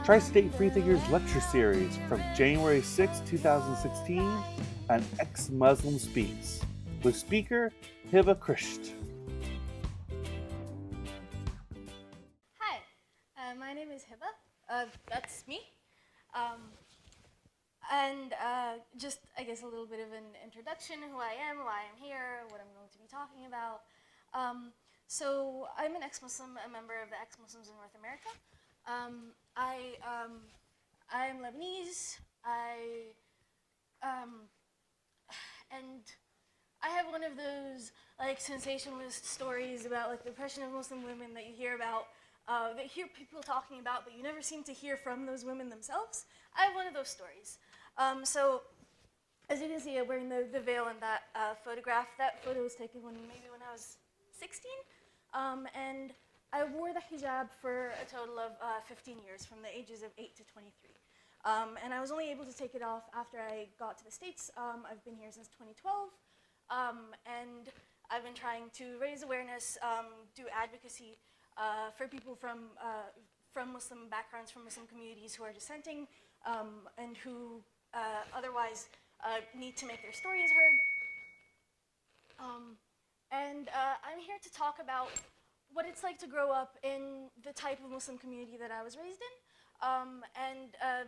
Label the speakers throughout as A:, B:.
A: Tri-State Freethinkers lecture series from January 6, 2016 on Ex-Muslim Speaks with speaker Hiba Krisht.
B: Hi, my name is Hiba. That's me. Just, I guess, a little bit of an introduction, who I am, why I'm here, what I'm going to be talking about. So I'm an ex-Muslim, a member of the ex-Muslims in North America. I'm Lebanese. And I have one of those like sensationalist stories about like the oppression of Muslim women that you hear about, that you hear people talking about, but you never seem to hear from those women themselves. I have one of those stories. So, as you can see, I'm wearing the veil in that photograph. That photo was taken when I was 16, and I wore the hijab for a total of 15 years, from the ages of 8 to 23. And I was only able to take it off after I got to the States. I've been here since 2012, and I've been trying to raise awareness, do advocacy for people from Muslim backgrounds, from Muslim communities who are dissenting, and who otherwise need to make their stories heard. I'm here to talk about what it's like to grow up in the type of Muslim community that I was raised in,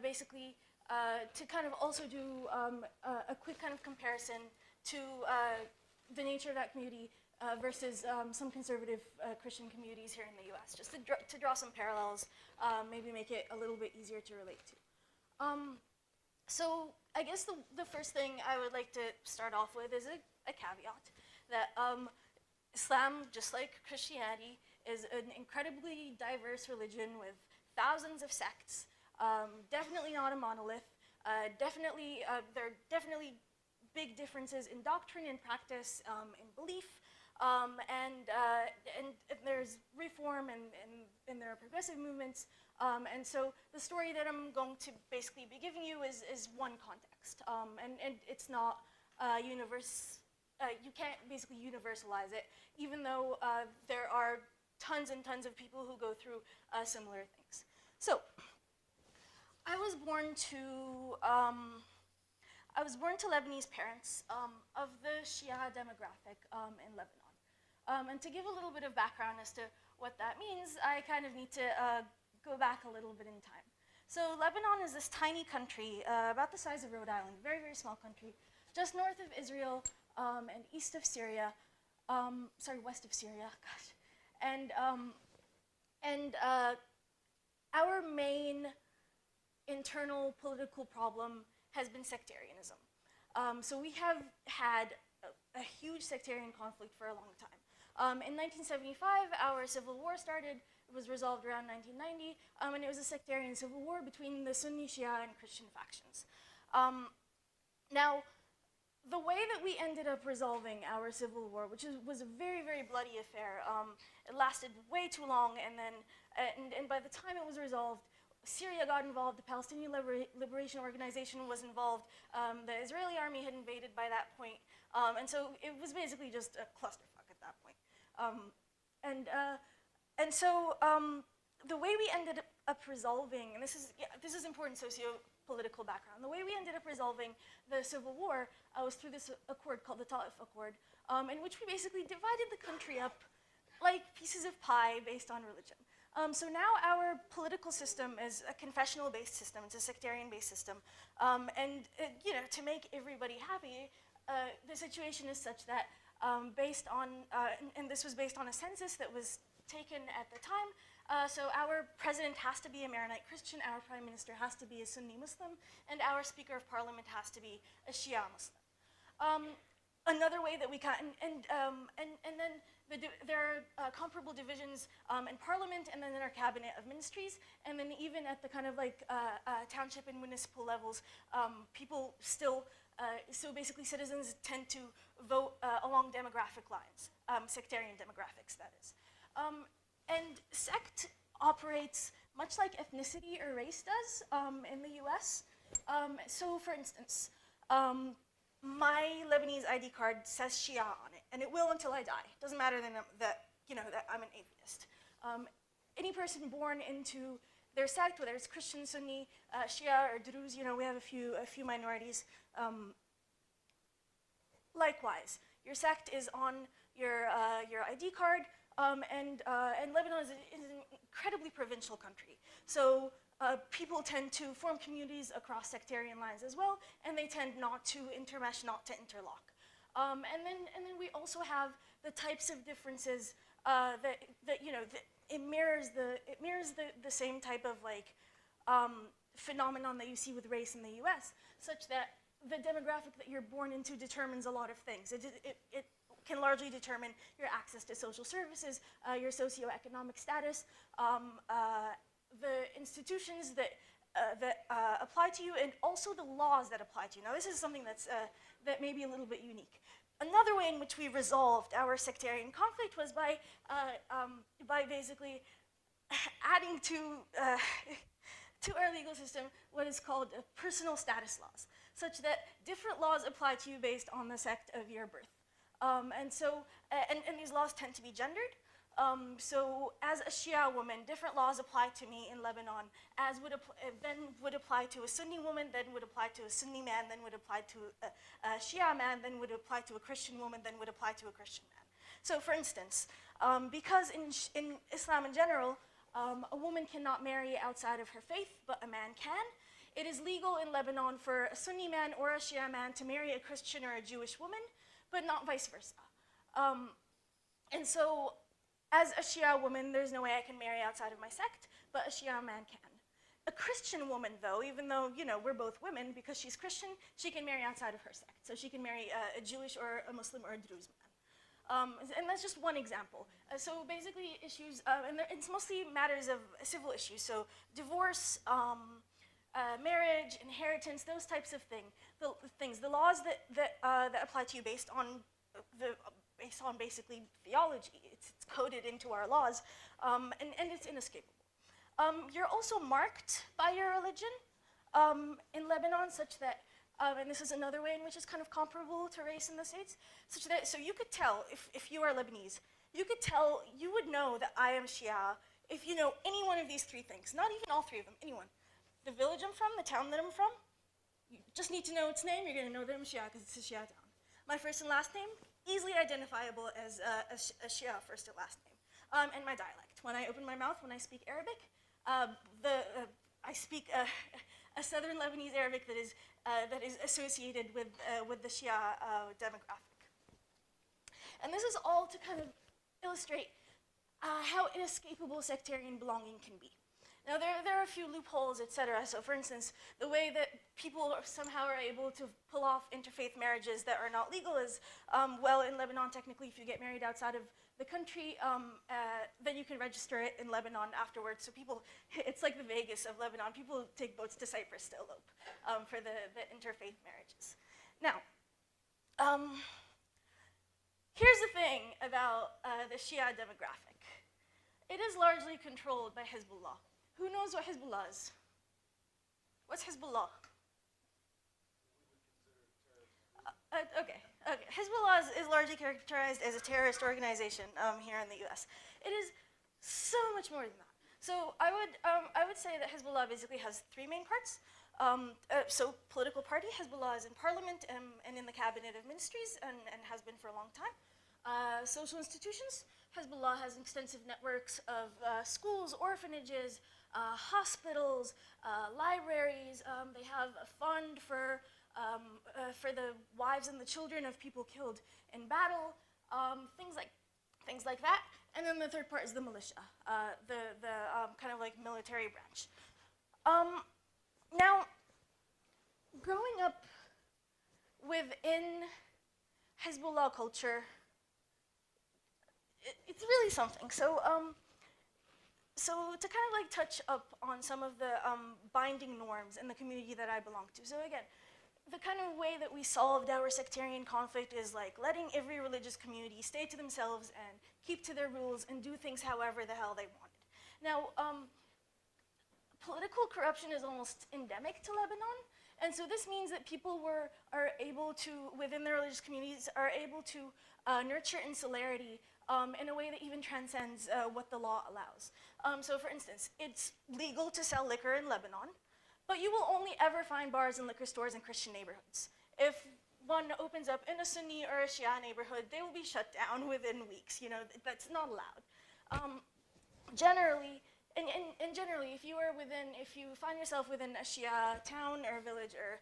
B: basically to kind of also do a quick kind of comparison to the nature of that community versus some conservative Christian communities here in the US, just to draw some parallels, maybe make it a little bit easier to relate to. So I guess the first thing I would like to start off with is a caveat that Islam, just like Christianity, is an incredibly diverse religion with thousands of sects, definitely not a monolith, there are definitely big differences in doctrine, in practice, in belief, and there's reform and there are progressive movements, and so the story that I'm going to basically be giving you is one context, and it's not universe. You can't basically universalize it, even though there are tons and tons of people who go through similar things. So, I was born to Lebanese parents of the Shia demographic in Lebanon. And to give a little bit of background as to what that means, I kind of need to go back a little bit in time. So Lebanon is this tiny country, about the size of Rhode Island, very, very small country, just north of Israel and east of Syria, west of Syria, gosh. And our main internal political problem has been sectarianism. So we have had a huge sectarian conflict for a long time. In 1975, our civil war started. It was resolved around 1990, and it was a sectarian civil war between the Sunni, Shia, and Christian factions. Now, the way that we ended up resolving our civil war, which was a very, very bloody affair, it lasted way too long, and then, and by the time it was resolved, Syria got involved, the Palestinian Liberation Organization was involved, the Israeli army had invaded by that point, and so it was basically just a clusterfuck at that point. So the way we ended up resolving, and this is important socio-political background, the way we ended up resolving the civil war was through this accord called the Ta'if Accord, in which we basically divided the country up like pieces of pie based on religion. So now our political system is a confessional-based system. It's a sectarian-based system. To make everybody happy, the situation is such that based on, and this was based on a census that was taken at the time, so our president has to be a Maronite Christian, our prime minister has to be a Sunni Muslim, and our speaker of parliament has to be a Shia Muslim. Another way that we can, and then there are comparable divisions in parliament and then in our cabinet of ministries, and then even at the kind of like township and municipal levels, people still, so basically citizens tend to vote along demographic lines, sectarian demographics, that is. And sect operates much like ethnicity or race does in the US. So for instance, my Lebanese ID card says Shia on it, and it will until I die. It doesn't matter that I'm an atheist. Any person born into their sect, whether it's Christian, Sunni, Shia, or Druze. We have a few minorities. Likewise, your sect is on your ID card, and Lebanon is an incredibly provincial country. So people tend to form communities across sectarian lines as well, and they tend not to intermesh, not to interlock. And then we also have the types of differences that it mirrors the same type of phenomenon that you see with race in the U.S., such that the demographic that you're born into determines a lot of things. It can largely determine your access to social services, your socioeconomic status, the institutions that apply to you, and also the laws that apply to you. Now, this is something that may be a little bit unique. Another way in which we resolved our sectarian conflict was by basically adding to our legal system what is called personal status laws, such that different laws apply to you based on the sect of your birth. And these laws tend to be gendered. So as a Shia woman, different laws apply to me in Lebanon, as then would apply to a Sunni woman, then would apply to a Sunni man, then would apply to a Shia man, then would apply to a Christian woman, then would apply to a Christian man. So for instance, because in Islam in general, a woman cannot marry outside of her faith, but a man can, it is legal in Lebanon for a Sunni man or a Shia man to marry a Christian or a Jewish woman, but not vice versa. And so, as a Shia woman, there's no way I can marry outside of my sect, but a Shia man can. A Christian woman, though, even though, we're both women, because she's Christian, she can marry outside of her sect. So she can marry a Jewish or a Muslim or a Druze man. And that's just one example. So basically issues, and it's mostly matters of civil issues. So divorce, marriage, inheritance, those types of things. The laws that apply to you based on basically theology. It's coded into our laws, and it's inescapable. You're also marked by your religion in Lebanon, such that, and this is another way in which it's kind of comparable to race in the States, so you could tell, if you are Lebanese, you would know that I am Shia if you know any one of these three things, not even all three of them, anyone. The village I'm from, the town that I'm from, you just need to know its name, you're gonna know that I'm Shia because it's a Shia town. My first and last name, easily identifiable as a Shia first and last name. And my dialect. When I open my mouth, when I speak Arabic, I speak a southern Lebanese Arabic that is associated with the Shia demographic. And this is all to kind of illustrate how inescapable sectarian belonging can be. Now, there are a few loopholes, etc. So, for instance, the way that people somehow are able to pull off interfaith marriages that are not legal is, well, in Lebanon, technically, if you get married outside of the country, then you can register it in Lebanon afterwards. So it's like the Vegas of Lebanon. People take boats to Cyprus to elope for the interfaith marriages. Now, here's the thing about the Shia demographic. It is largely controlled by Hezbollah. Who knows what Hezbollah is? What's Hezbollah? Okay. Hezbollah is largely characterized as a terrorist organization here in the U.S. It is so much more than that. So I would say that Hezbollah basically has three main parts. So political party, Hezbollah is in parliament and in the cabinet of ministries and has been for a long time. Social institutions, Hezbollah has extensive networks of schools, orphanages, hospitals, libraries. They have a fund for the wives and the children of people killed in battle, things like that. And then the third part is the militia, the kind of like military branch. Now, growing up within Hezbollah culture, it's really something. So to kind of like touch up on some of the binding norms in the community that I belong to. So again, the kind of way that we solved our sectarian conflict is like letting every religious community stay to themselves and keep to their rules and do things however the hell they wanted. Now, political corruption is almost endemic to Lebanon, And so this means that people are able to, within their religious communities, are able to nurture insularity in a way that even transcends what the law allows. So for instance, it's legal to sell liquor in Lebanon, but you will only ever find bars and liquor stores in Christian neighborhoods. If one opens up in a Sunni or a Shia neighborhood, they will be shut down within weeks. You know, that's not allowed. Generally, and generally, if you find yourself within a Shia town or village or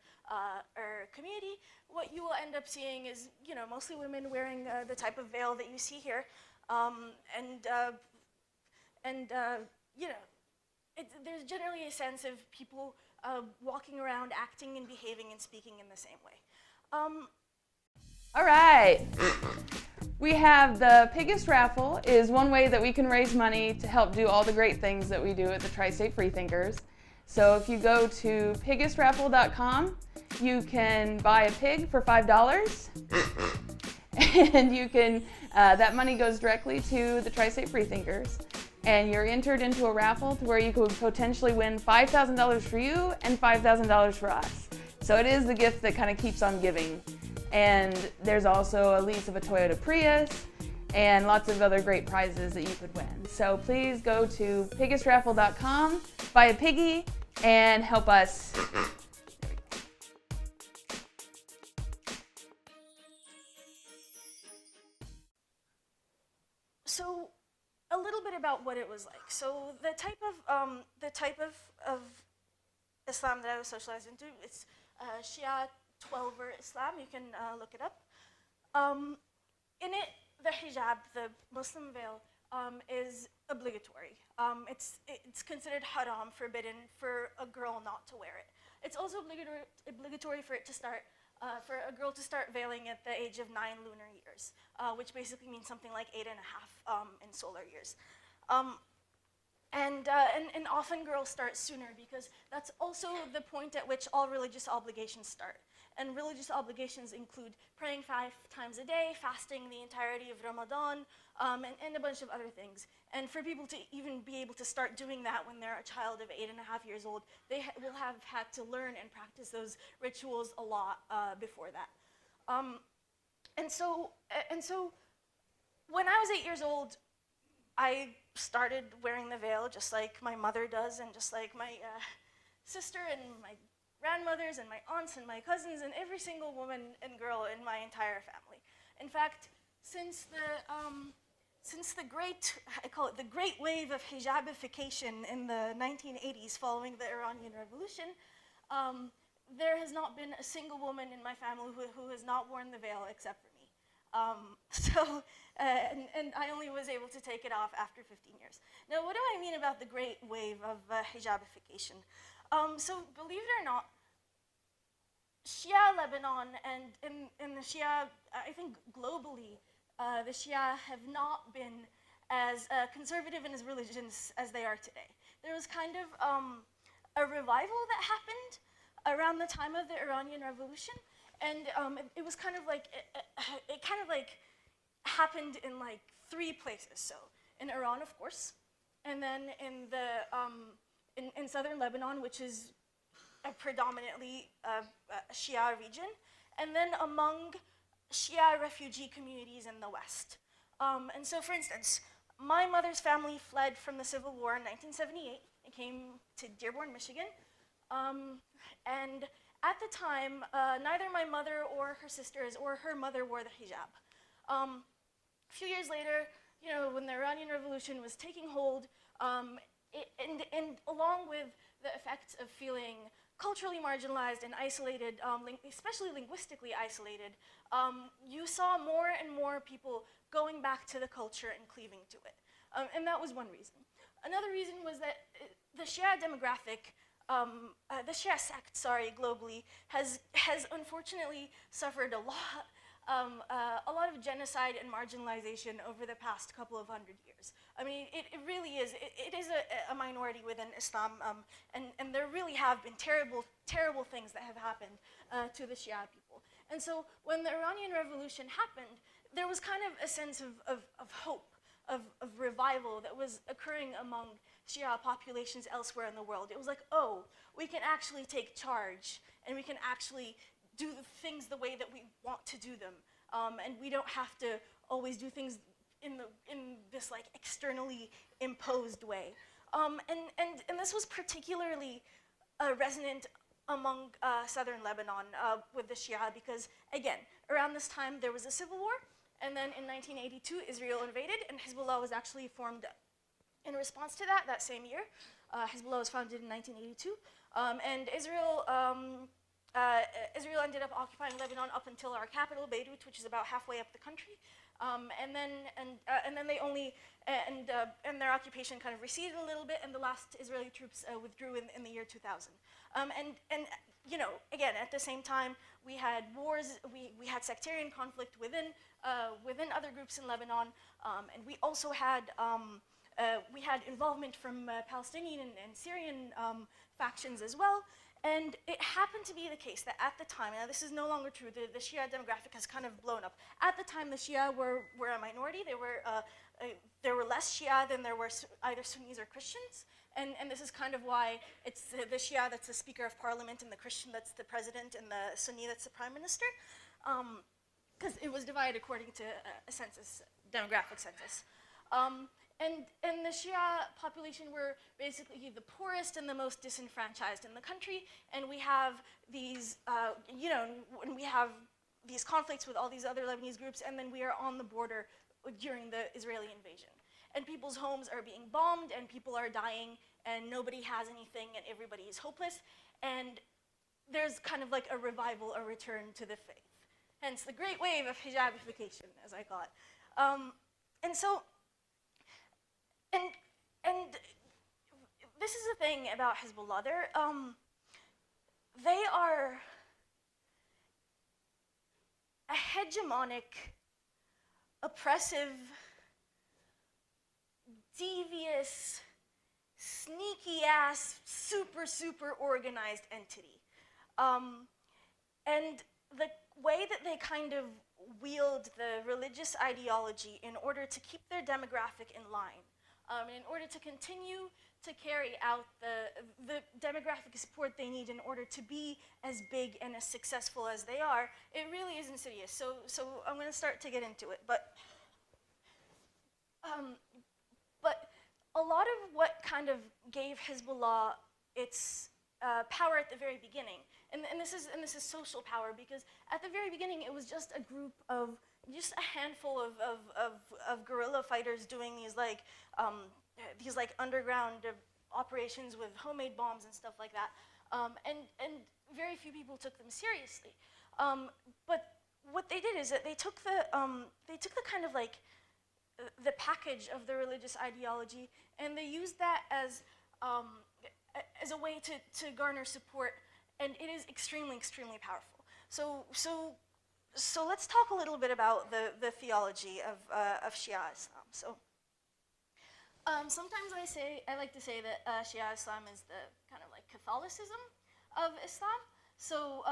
B: community, what you will end up seeing is, you know, mostly women wearing the type of veil that you see here, you know, there's generally a sense of people walking around, acting and behaving and speaking in the same way.
C: All right. We have the Piggest Raffle is one way that we can raise money to help do all the great things that we do at the Tri-State Freethinkers. So if you go to piggestraffle.com, you can buy a pig for $5, and you can that money goes directly to the Tri-State Freethinkers, and you're entered into a raffle to where you could potentially win $5,000 for you and $5,000 for us. So it is the gift that kind of keeps on giving. And there's also a lease of a Toyota Prius and lots of other great prizes that you could win. So please go to piggestraffle.com, buy a piggy, and help us.
B: So a little bit about what it was like. So the type of Islam that I was socialized into, it's Shia 12-er Islam. You can look it up. In it, the hijab, the Muslim veil, is obligatory. It's considered haram, forbidden, for a girl not to wear it. It's also obligatory for a girl to start veiling at the age of 9 lunar years, which basically means something like 8.5 in solar years. And often girls start sooner because that's also the point at which all religious obligations start. And religious obligations include praying 5 times a day, fasting the entirety of Ramadan, and a bunch of other things. And for people to even be able to start doing that when they're a child of 8.5 years old, they will have had to learn and practice those rituals a lot before that. And so when I was 8 years old, I started wearing the veil just like my mother does, and just like my sister and my grandmothers and my aunts and my cousins and every single woman and girl in my entire family. In fact, since the great, I call it the great wave of hijabification in the 1980s following the Iranian Revolution, there has not been a single woman in my family who has not worn the veil except for me. And I only was able to take it off after 15 years. Now, what do I mean about the great wave of hijabification? So believe it or not, Shia Lebanon and in the Shia, I think globally, the Shia have not been as conservative and as religious as they are today. There was kind of a revival that happened around the time of the Iranian Revolution, and it was kind of like, it kind of like happened in like 3 places. So in Iran, of course, and then in the in southern Lebanon, which is a predominantly Shia region, and then among Shia refugee communities in the West. And so, for instance, my mother's family fled from the Civil War in 1978 and came to Dearborn, Michigan. And at the time, neither my mother or her sisters or her mother wore the hijab. A few years later, you know, when the Iranian Revolution was taking hold, and along with the effects of feeling culturally marginalized and isolated, especially linguistically isolated, you saw more and more people going back to the culture and cleaving to it. And that was one reason. Another reason was that the Shia demographic, the Shia sect, globally, has unfortunately suffered a lot of genocide and marginalization over the past couple of 100 years. I mean, it really is. It is a minority within Islam, and there really have been terrible things that have happened to the Shia people. And so when the Iranian Revolution happened, there was kind of a sense of hope of revival that was occurring among Shia populations elsewhere in the world. It was like, oh, we can actually take charge, and we can actually do the things the way that we want to do them, and we don't have to always do things in this like externally imposed way. And this was particularly resonant among southern Lebanon with the Shia, because again, around this time there was a civil war, and then in 1982 Israel invaded, and Hezbollah was actually formed in response to that same year. Hezbollah was founded in 1982, and Israel ended up occupying Lebanon up until our capital, Beirut, which is about halfway up the country. And then they only and their occupation kind of receded a little bit, and the last Israeli troops withdrew in the year 2000. And you know, again, at the same time, we had wars, we had sectarian conflict within other groups in Lebanon, and we also had involvement from Palestinian and Syrian factions as well. And it happened to be the case that at the time, now this is no longer true, the Shia demographic has kind of blown up. At the time, the Shia were a minority. There were less Shia than there were either Sunnis or Christians. And this is kind of why it's the Shia that's the Speaker of Parliament, and the Christian that's the President, and the Sunni that's the Prime Minister. Because it was divided according to a census, demographic census. And the Shia population were basically the poorest and the most disenfranchised in the country, and we have these, when we have these conflicts with all these other Lebanese groups, and then we are on the border during the Israeli invasion. And people's homes are being bombed, and people are dying, and nobody has anything, and everybody is hopeless, and there's kind of like a revival, a return to the faith. Hence the great wave of hijabification, as I call it. And this is the thing about Hezbollah. They are a hegemonic, oppressive, devious, sneaky-ass, super organized entity. And the way that they kind of wield the religious ideology in order to keep their demographic in line, in order to continue to carry out the demographic support they need in order to be as big and as successful as they are, it really is insidious. So I'm going to start to get into it. But a lot of what kind of gave Hezbollah its power at the very beginning, and this is social power, because at the very beginning it was just a group of, just a handful of guerrilla fighters doing these like underground operations with homemade bombs and stuff like that, and very few people took them seriously. But what they did is that they took the kind of like the package of the religious ideology, and they used that as a way to garner support, and it is extremely powerful. So let's talk a little bit about the theology of Shia Islam. So sometimes I like to say that Shia Islam is the kind of like Catholicism of Islam. So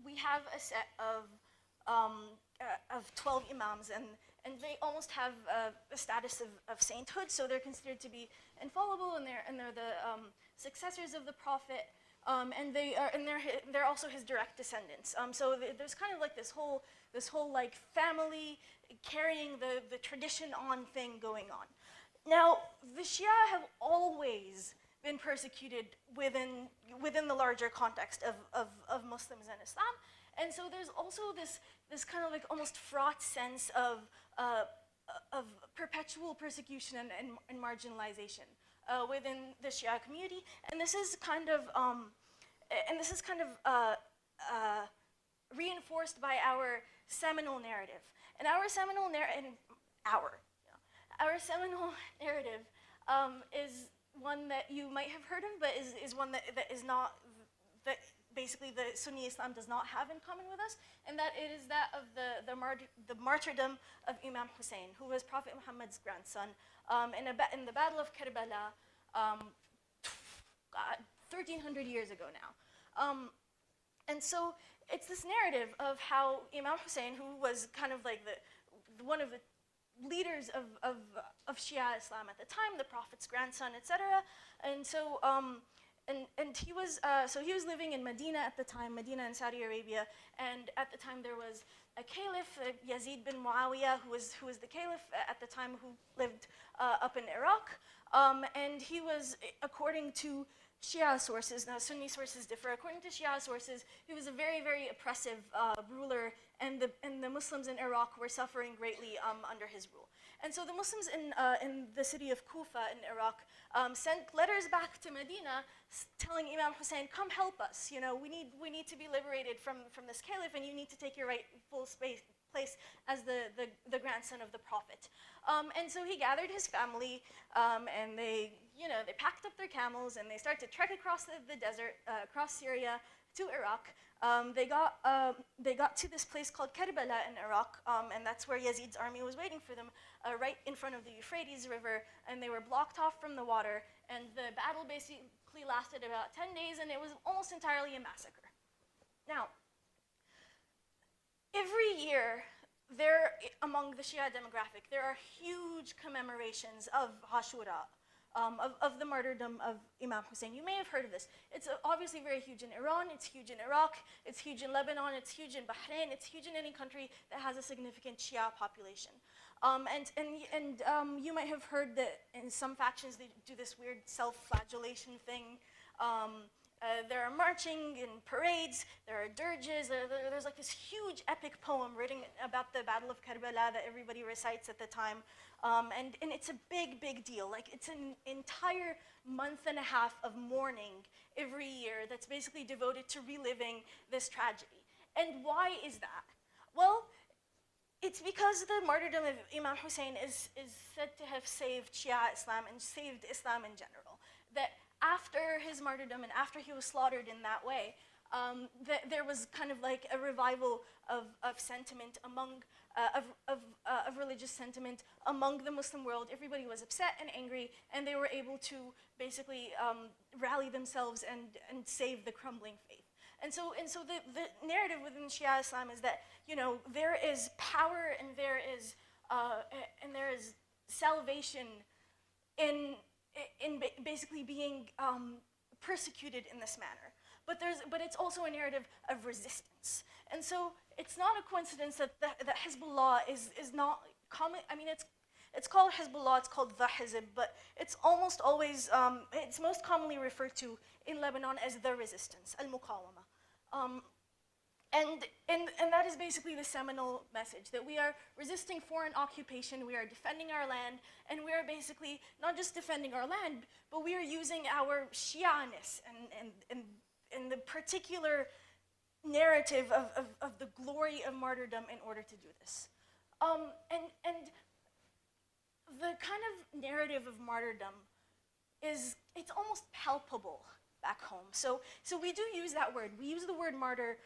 B: we have a set of 12 imams, and they almost have a status of sainthood. So they're considered to be infallible, and they're the successors of the Prophet. And they're also his direct descendants. So there's kind of like this whole like family carrying the tradition on thing going on. Now, the Shia have always been persecuted within the larger context of Muslims and Islam, and so there's also this kind of like almost fraught sense of perpetual persecution and marginalization within the Shia community, and this is kind of reinforced by our seminal narrative. And our seminal narrative is one that you might have heard of, but is one that is not, that basically the Sunni Islam does not have in common with us, and that it is that of the martyrdom of Imam Hussein, who was Prophet Muhammad's grandson, in the Battle of Karbala, 1,300 years ago now. And so it's this narrative of how Imam Hussein, who was kind of like one of leaders of Shia Islam at the time, the Prophet's grandson, etc. And so and he was living in Medina at the time, Medina in Saudi Arabia, and at the time there was a caliph, Yazid bin Muawiyah, who was the caliph at the time, who lived up in Iraq, and he was, according to Shia sources, now Sunni sources differ, according to Shia sources, he was a very, very oppressive ruler, and the Muslims in Iraq were suffering greatly under his rule. And so the Muslims in the city of Kufa in Iraq sent letters back to Medina telling Imam Hussein, come help us, you know, we need to be liberated from this caliph, and you need to take your rightful place as the grandson of the Prophet. And so he gathered his family, and they packed up their camels, and they started to trek across the desert, across Syria to Iraq. They got to this place called Karbala in Iraq, and that's where Yazid's army was waiting for them, right in front of the Euphrates River, and they were blocked off from the water, and the battle basically lasted about 10 days, and it was almost entirely a massacre. Now, every year, among the Shia demographic, there are huge commemorations of Ashura, of the martyrdom of Imam Hussein. You may have heard of this. It's obviously very huge in Iran, it's huge in Iraq, it's huge in Lebanon, it's huge in Bahrain, it's huge in any country that has a significant Shia population. You might have heard that in some factions they do this weird self-flagellation thing. There are marching and parades, there are dirges, there's like this huge epic poem written about the Battle of Karbala that everybody recites at the time. And it's a big, big deal. Like, it's an entire month and a half of mourning every year that's basically devoted to reliving this tragedy. And why is that? Well, it's because the martyrdom of Imam Hussein is said to have saved Shia Islam and saved Islam in general. That after his martyrdom and after he was slaughtered in that way, there was kind of like a revival of sentiment among, of religious sentiment among the Muslim world. Everybody was upset and angry, and they were able to basically rally themselves and save the crumbling faith. And so the narrative within Shia Islam is that, you know, there is power and there is salvation in basically being persecuted in this manner. But it's also a narrative of resistance. And so it's not a coincidence that Hezbollah is not common. I mean, it's called Hezbollah, it's called the Hizb, but it's almost always, it's most commonly referred to in Lebanon as the resistance, al-Muqawama. And that is basically the seminal message, that we are resisting foreign occupation, we are defending our land, and we are basically not just defending our land, but we are using our Shia-ness and the particular narrative of the glory of martyrdom in order to do this. And the kind of narrative of martyrdom it's almost palpable back home. So we do use that word. We use the word martyr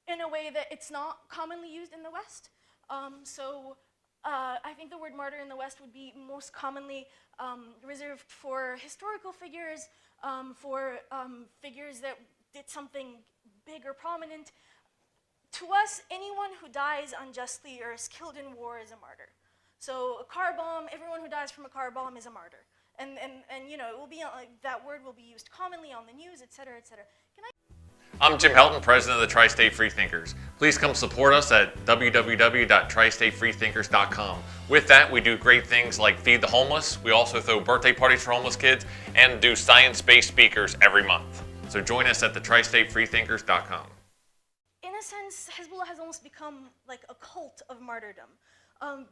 B: in a way that it's not commonly used in the West. I think the word martyr in the West would be most commonly reserved for historical figures, for figures that did something big or prominent. To us, anyone who dies unjustly or is killed in war is a martyr. So a car bomb, everyone who dies from a car bomb is a martyr. And you know, it will be that word will be used commonly on the news, et cetera, et cetera.
D: I'm Jim Helton, president of the Tri-State Freethinkers. Please come support us at www.tristatefreethinkers.com. With that, we do great things like feed the homeless. We also throw birthday parties for homeless kids and do science-based speakers every month. So join us at the tristatefreethinkers.com.
B: In a sense, Hezbollah has almost become like a cult of martyrdom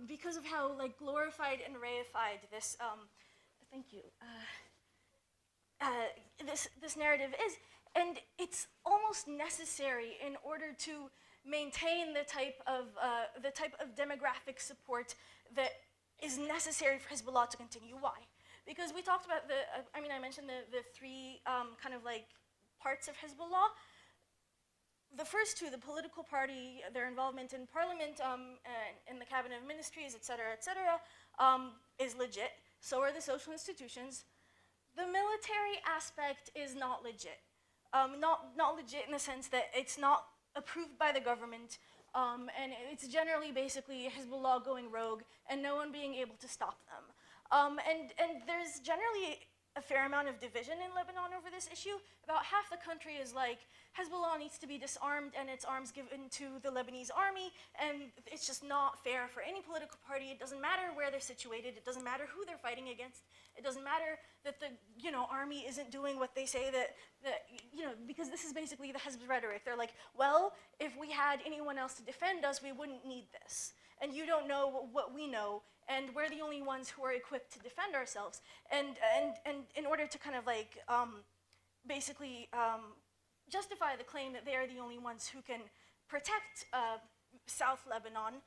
B: because of how like glorified and reified this, thank you, this narrative is. And it's almost necessary in order to maintain the type of demographic support that is necessary for Hezbollah to continue. Why? Because we talked about I mentioned the three kind of like parts of Hezbollah. The first two, the political party, their involvement in parliament, in the cabinet of ministries, et cetera, is legit. So are the social institutions. The military aspect is not legit. Not legit in the sense that it's not approved by the government. And it's generally basically Hezbollah going rogue and no one being able to stop them. And there's generally a fair amount of division in Lebanon over this issue. About half the country is like, Hezbollah needs to be disarmed and its arms given to the Lebanese army, and it's just not fair for any political party. It doesn't matter where they're situated. It doesn't matter who they're fighting against. It doesn't matter that the army isn't doing what they say that because this is basically the Hezb rhetoric. They're like, well, if we had anyone else to defend us, we wouldn't need this. And you don't know what we know, and we're the only ones who are equipped to defend ourselves. And in order to kind of like basically justify the claim that they are the only ones who can protect South Lebanon,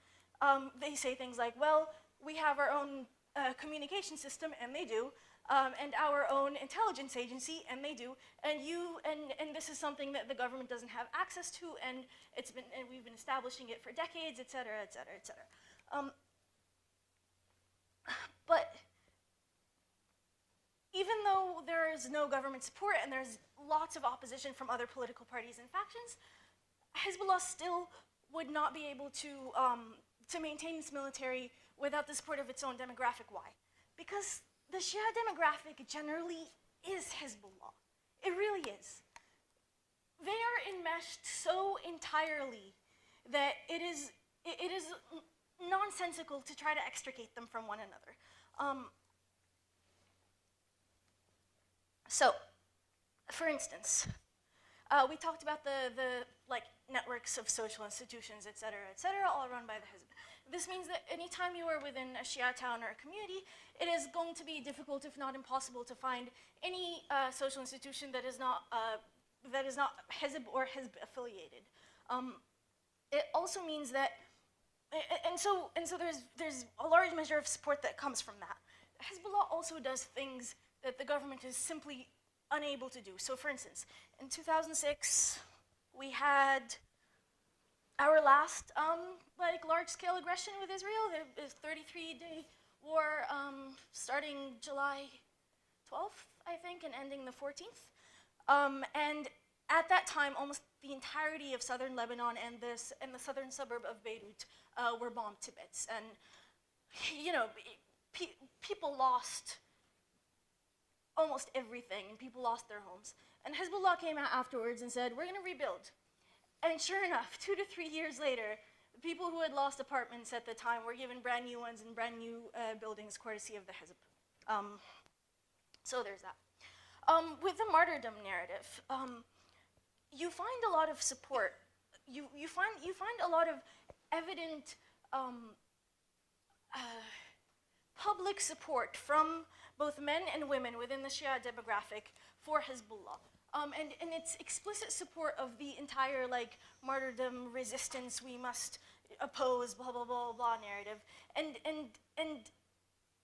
B: they say things like, well, we have our own communication system, and they do, and our own intelligence agency, and they do, and this is something that the government doesn't have access to, and we've been establishing it for decades, et cetera, et cetera, et cetera. But even though there is no government support and there's lots of opposition from other political parties and factions, Hezbollah still would not be able to maintain its military without the support of its own demographic. Why? Because the Shia demographic generally is Hezbollah. It really is. They are enmeshed so entirely that it is nonsensical to try to extricate them from one another. So, for instance, we talked about the networks of social institutions, et cetera, all run by the Hezb. This means that anytime you are within a Shia town or a community, it is going to be difficult, if not impossible, to find any social institution that is not Hezb or Hezb affiliated. It also means that, and so there's a large measure of support that comes from that. Hezbollah also does things that the government is simply unable to do. So, for instance, in 2006, we had our last large-scale aggression with Israel. The 33-day war starting July 12th, I think, and ending the 14th. And at that time, almost the entirety of southern Lebanon and the southern suburb of Beirut were bombed to bits. And people lost almost everything, and people lost their homes. And Hezbollah came out afterwards and said, we're going to rebuild. And sure enough, 2 to 3 years later, the people who had lost apartments at the time were given brand new ones and brand new buildings courtesy of the Hezb. So there's that. With the martyrdom narrative, you find a lot of support. You find a lot of evident public support from both men and women within the Shia demographic for Hezbollah. And its explicit support of the entire martyrdom resistance, we must oppose blah blah blah blah narrative. And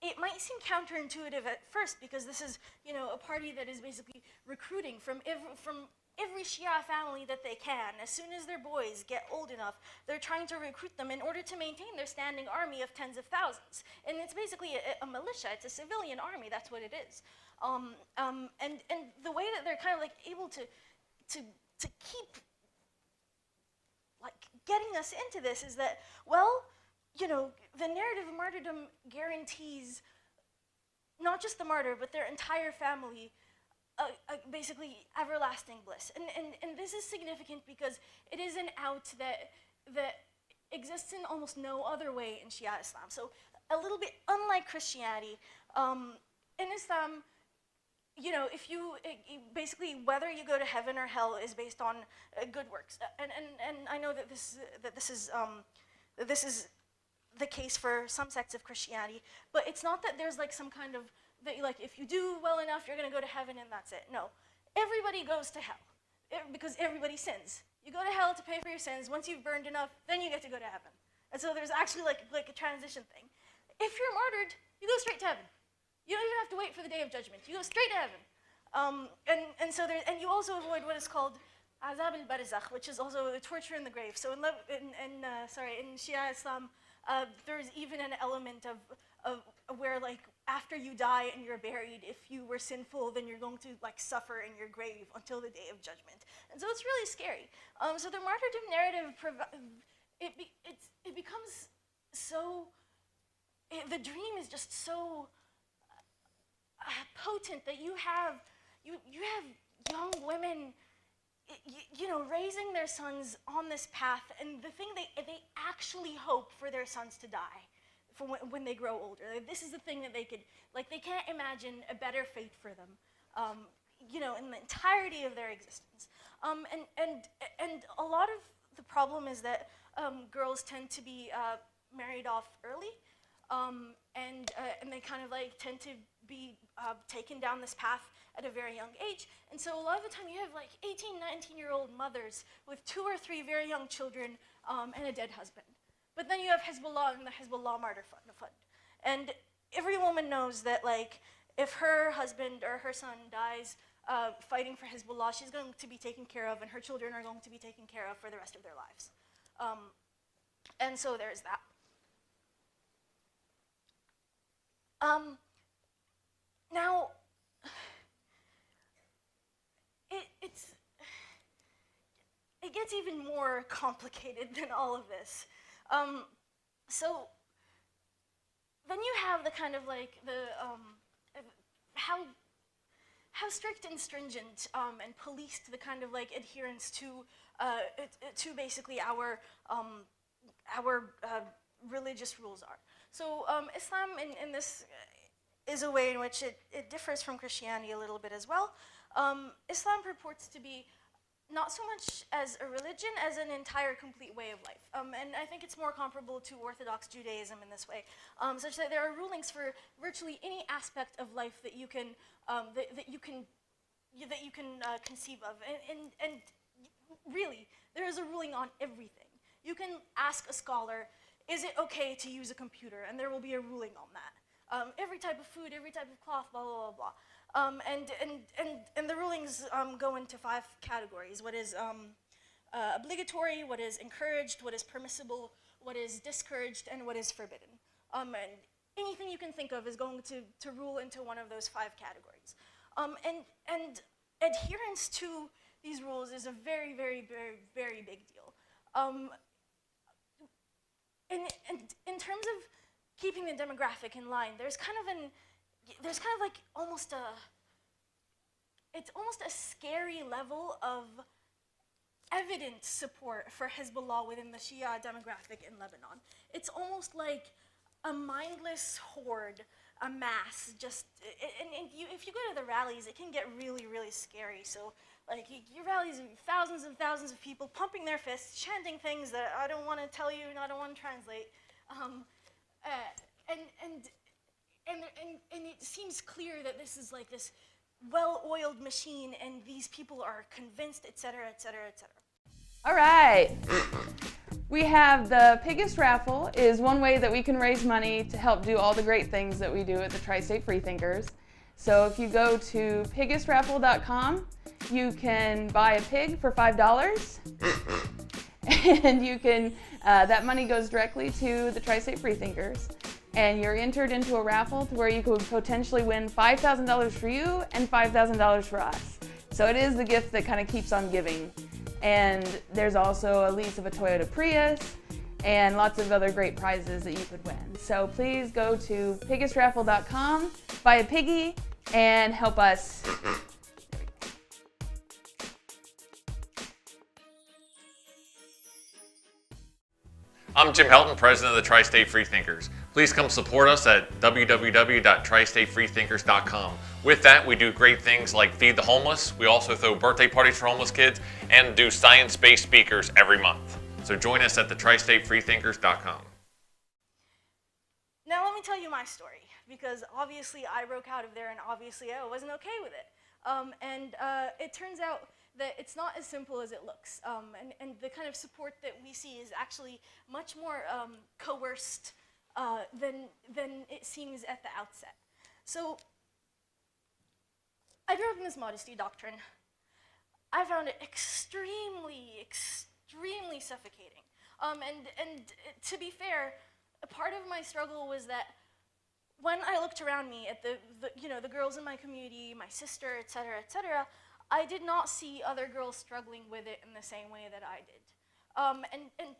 B: it might seem counterintuitive at first because this is a party that is basically recruiting from every Shia family that they can. As soon as their boys get old enough, they're trying to recruit them in order to maintain their standing army of tens of thousands. And it's basically a militia. It's a civilian army. That's what it is. And the way that they're kind of able to keep getting us into this is that, well, the narrative of martyrdom guarantees not just the martyr, but their entire family basically everlasting bliss. And this is significant because it is an out that exists in almost no other way in Shia Islam. So a little bit unlike Christianity, in Islam, if you basically whether you go to heaven or hell is based on good works. And I know that this is the case for some sects of Christianity, but it's not that there's some kind of if you do well enough, you're going to go to heaven and that's it. No. Everybody goes to hell because everybody sins. You go to hell to pay for your sins. Once you've burned enough, then you get to go to heaven. And so there's actually a transition thing. If you're martyred, you go straight to heaven. You don't even have to wait for the day of judgment. You go straight to heaven. And you also avoid what is called azab al-barzakh, which is also torture in the grave. So in Shia Islam, there's even an element of where after you die and you're buried, if you were sinful, then you're going to suffer in your grave until the day of judgment. And so it's really scary. So the martyrdom narrative it becomes so, the dream is just so potent that you have young women, you know, raising their sons on this path, and the thing they actually hope for their sons to die for when they grow older. This is the thing that they could, like, they can't imagine a better fate for them, you know, in the entirety of their existence. And a lot of the problem is that girls tend to be married off early, and they kind of like tend to be taken down this path at a very young age. And so a lot of the time you have like 18, 19-year-old mothers with 2 or 3 very young children and a dead husband. But then you have Hezbollah and the Hezbollah Martyr Fund. And every woman knows that, like, if her husband or her son dies fighting for Hezbollah, she's going to be taken care of, and her children are going to be taken care of for the rest of their lives. And so there's that. Now, it gets even more complicated than all of this. So then you have the kind of like how strict and stringent and policed the kind of like adherence to basically our religious rules are. So Islam in this is a way in which it differs from Christianity a little bit as well. Islam purports to be not so much as a religion as an entire complete way of life. And I think it's more comparable to Orthodox Judaism in this way, such that there are rulings for virtually any aspect of life that you can conceive of. And really, there is a ruling on everything. You can ask a scholar, is it okay to use a computer? And there will be a ruling on that. Every type of food, every type of cloth, blah, blah, blah, blah. And the rulings go into 5 categories: what is obligatory, what is encouraged, what is permissible, what is discouraged, and what is forbidden. And anything you can think of is going to rule into one of those 5 categories. And adherence to these rules is a very, very, very, very big deal. And in terms of keeping the demographic in line, there's kind of like almost a scary level of evident support for Hezbollah within the Shia demographic in Lebanon. It's almost like a mindless horde, a mass, just, if you go to the rallies, it can get really, really scary. So, like, your rallies, thousands and thousands of people pumping their fists, chanting things that I don't want to tell you and I don't want to translate. And it seems clear that this is like this well-oiled machine, and these people are convinced, et cetera, et cetera, et cetera.
C: All right. We have the Piggest Raffle is one way that we can raise money to help do all the great things that we do at the Tri-State Freethinkers. So if you go to piggestraffle.com, you can buy a pig for $5, and you can that money goes directly to the Tri-State Freethinkers, and you're entered into a raffle to where you could potentially win $5,000 for you and $5,000 for us. So it is the gift that kind of keeps on giving. And there's also a lease of a Toyota Prius and lots of other great prizes that you could win. So please go to piggestraffle.com, buy a piggy, and help us.
D: I'm Jim Helton, president of the Tri-State Freethinkers. Please come support us at www.tristatefreethinkers.com. With that, we do great things like feed the homeless. We also throw birthday parties for homeless kids and do science-based speakers every month. So join us at the tristatefreethinkers.com.
B: Now let me tell you my story, because obviously I broke out of there, and obviously I wasn't okay with it. It turns out that it's not as simple as it looks, and the kind of support that we see is actually much more coerced than it seems at the outset. So I grew up in this modesty doctrine. I found it extremely, extremely suffocating. And to be fair, a part of my struggle was that when I looked around me at the girls in my community, my sister, et cetera, I did not see other girls struggling with it in the same way that I did. And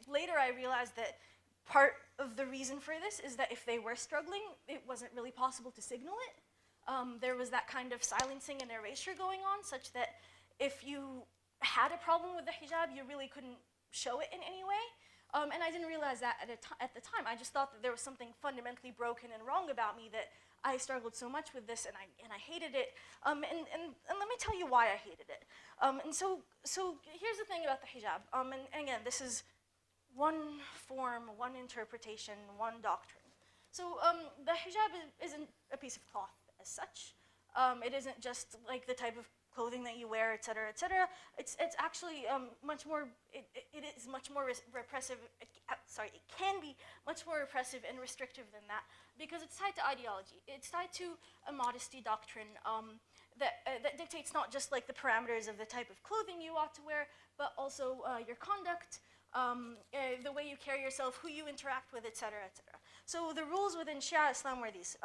B: later I realized that part of the reason for this is that if they were struggling, it wasn't really possible to signal it. There was that kind of silencing and erasure going on, such that if you had a problem with the hijab, you really couldn't show it in any way. And I didn't realize that at the time. I just thought that there was something fundamentally broken and wrong about me, that I struggled so much with this and I hated it. And let me tell you why I hated it. And so here's the thing about the hijab. And again, this is one form, one interpretation, one doctrine. So the hijab isn't a piece of cloth as such. It isn't just like the type of clothing that you wear, et cetera, et cetera. It's actually much more, it is much more repressive, it can be much more repressive and restrictive than that, because it's tied to ideology. It's tied to a modesty doctrine that dictates not just like the parameters of the type of clothing you ought to wear, but also your conduct, the way you carry yourself, who you interact with, et cetera, et cetera. So the rules within Shia Islam were these.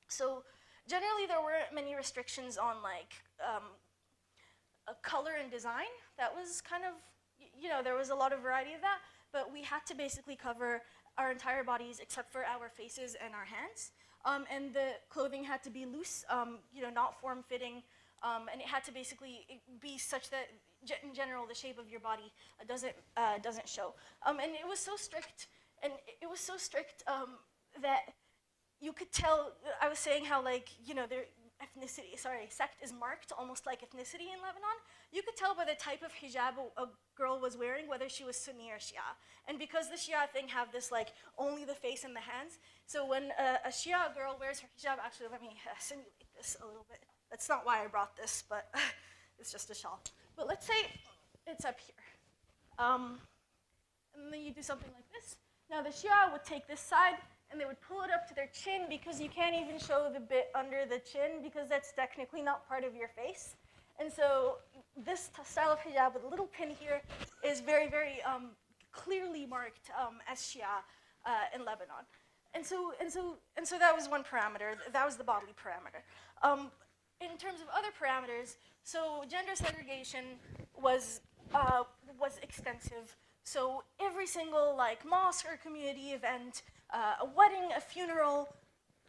B: So generally there weren't many restrictions on like color and design. That was kind of, there was a lot of variety of that, but we had to basically cover our entire bodies except for our faces and our hands. And the clothing had to be loose, not form-fitting, and it had to basically be such that in general the shape of your body doesn't show. And it was so strict, that you could tell. I was saying how their sect is marked almost like ethnicity in Lebanon. You could tell by the type of hijab a girl was wearing whether she was Sunni or Shia. And because the Shia thing have this only the face and the hands, so when a Shia girl wears her hijab, actually let me simulate this a little bit. That's not why I brought this, but it's just a shawl. But let's say it's up here. And then you do something like this. Now the Shia would take this side and they would pull it up to their chin, because you can't even show the bit under the chin because that's technically not part of your face. And so this style of hijab with a little pin here is very, very clearly marked as Shia in Lebanon. And so that was one parameter. That was the bodily parameter. In terms of other parameters, so gender segregation was extensive. So every single mosque or community event, a wedding, a funeral,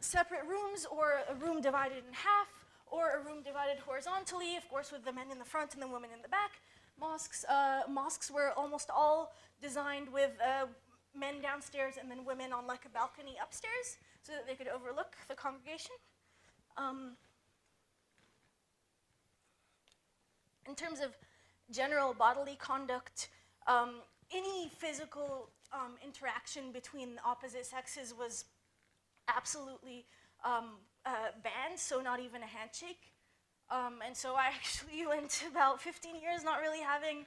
B: separate rooms, or a room divided in half, or a room divided horizontally, of course with the men in the front and the women in the back. Mosques were almost all designed with men downstairs and then women on a balcony upstairs so that they could overlook the congregation. In terms of general bodily conduct, any physical interaction between the opposite sexes was absolutely banned, so not even a handshake. And so I actually went about 15 years not really having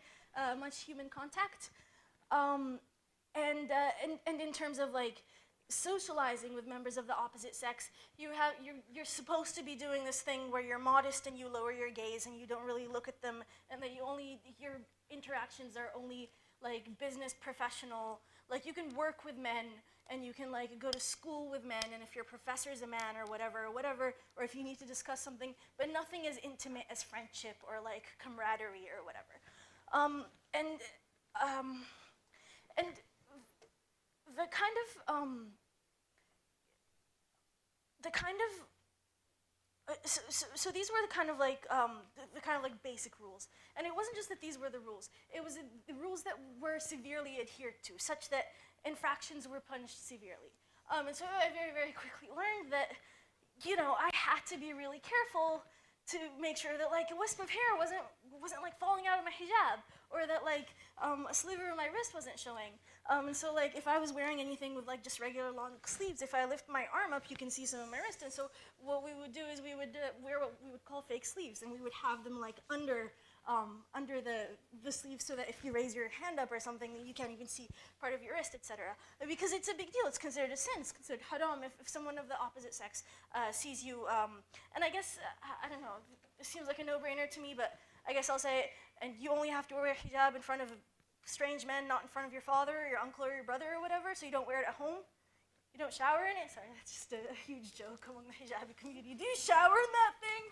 B: much human contact. And in terms of socializing with members of the opposite sex, you're supposed to be doing this thing where you're modest and you lower your gaze and you don't really look at them, and that your interactions are only business professional. You can work with men and you can go to school with men, and if your professor's a man or whatever, or if you need to discuss something, but nothing as intimate as friendship or camaraderie or whatever. So these were the kind of basic rules, and it wasn't just that these were the rules. It was the rules that were severely adhered to, such that infractions were punished severely. And so I very, very quickly learned that, I had to be really careful to make sure that a wisp of hair wasn't falling out of my hijab, or that a sliver of my wrist wasn't showing. And so if I was wearing anything with just regular long sleeves, if I lift my arm up, you can see some of my wrist. And so what we would do is we would wear what we would call fake sleeves, and we would have them under the sleeve, so that if you raise your hand up or something, you can't even see part of your wrist, etc. Because it's a big deal. It's considered a sin. It's considered haram if someone of the opposite sex sees you. And I guess, I don't know, it seems like a no-brainer to me, but I guess I'll say it. And you only have to wear a hijab in front of strange men, not in front of your father or your uncle or your brother or whatever, so you don't wear it at home. You don't shower in it. Sorry, that's just a huge joke among the hijabi community. Do you shower in that thing?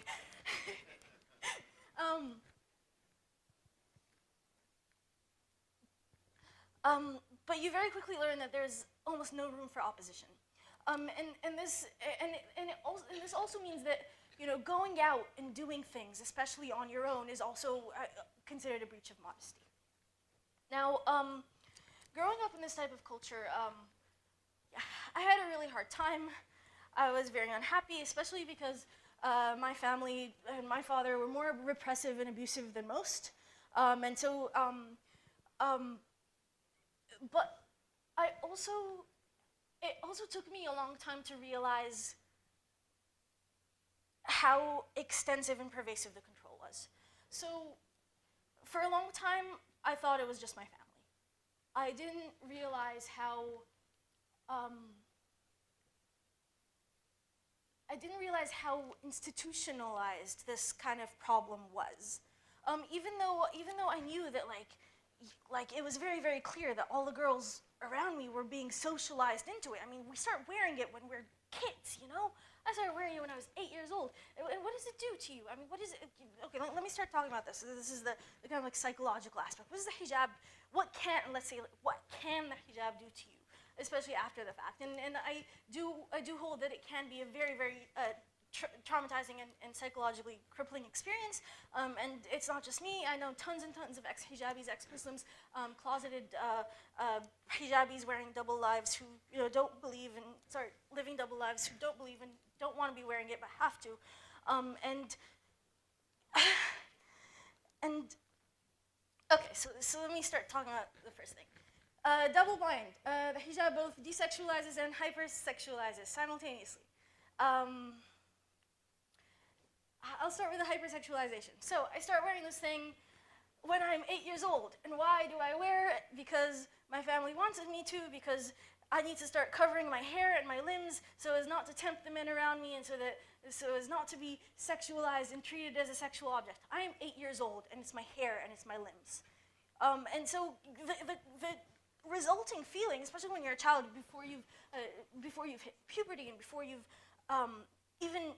B: But you very quickly learn that there's almost no room for opposition. This also means that going out and doing things, especially on your own, is also considered a breach of modesty. Now, growing up in this type of culture, I had a really hard time. I was very unhappy, especially because my family and my father were more repressive and abusive than most. But it also took me a long time to realize how extensive and pervasive the control was. So for a long time, I thought it was just my family. I didn't realize how institutionalized this kind of problem was. Even though I knew that like it was very, very clear that all the girls around me were being socialized into it. I mean, we start wearing it when we're kids, I started wearing it when I was 8 years old. And what does it do to you? I mean, what is it? Okay, let me start talking about this. This is the kind of like psychological aspect. What is the hijab? What can the hijab do to you, especially after the fact? And I do hold that it can be a very, very traumatizing and psychologically crippling experience. And it's not just me. I know tons and tons of ex-hijabis, ex-Muslims, closeted hijabis wearing double lives who living double lives who don't believe in, don't want to be wearing it but have to. Okay, so let me start talking about the first thing. Double blind. The hijab both desexualizes and hypersexualizes simultaneously. I'll start with the hypersexualization. So I start wearing this thing when I'm 8 years old. And why do I wear it? Because my family wanted me to, because I need to start covering my hair and my limbs so as not to tempt the men around me and so as not to be sexualized and treated as a sexual object. I am 8 years old, and it's my hair and it's my limbs. And so the resulting feeling, especially when you're a child, before you've hit puberty and before you've even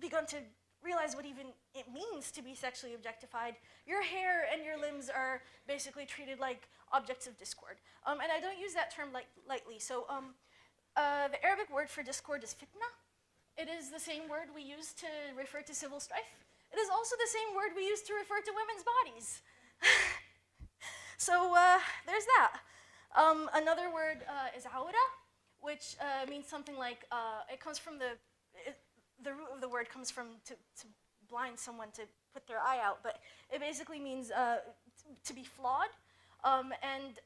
B: begun to realize what even it means to be sexually objectified, your hair and your limbs are basically treated like objects of discord. And I don't use that term lightly. So the Arabic word for discord is fitna. It is the same word we use to refer to civil strife. It is also the same word we use to refer to women's bodies. So there's that. Another word is awra, which means something like, it comes from the root of the word comes from to blind someone, to put their eye out, but it basically means to be flawed. And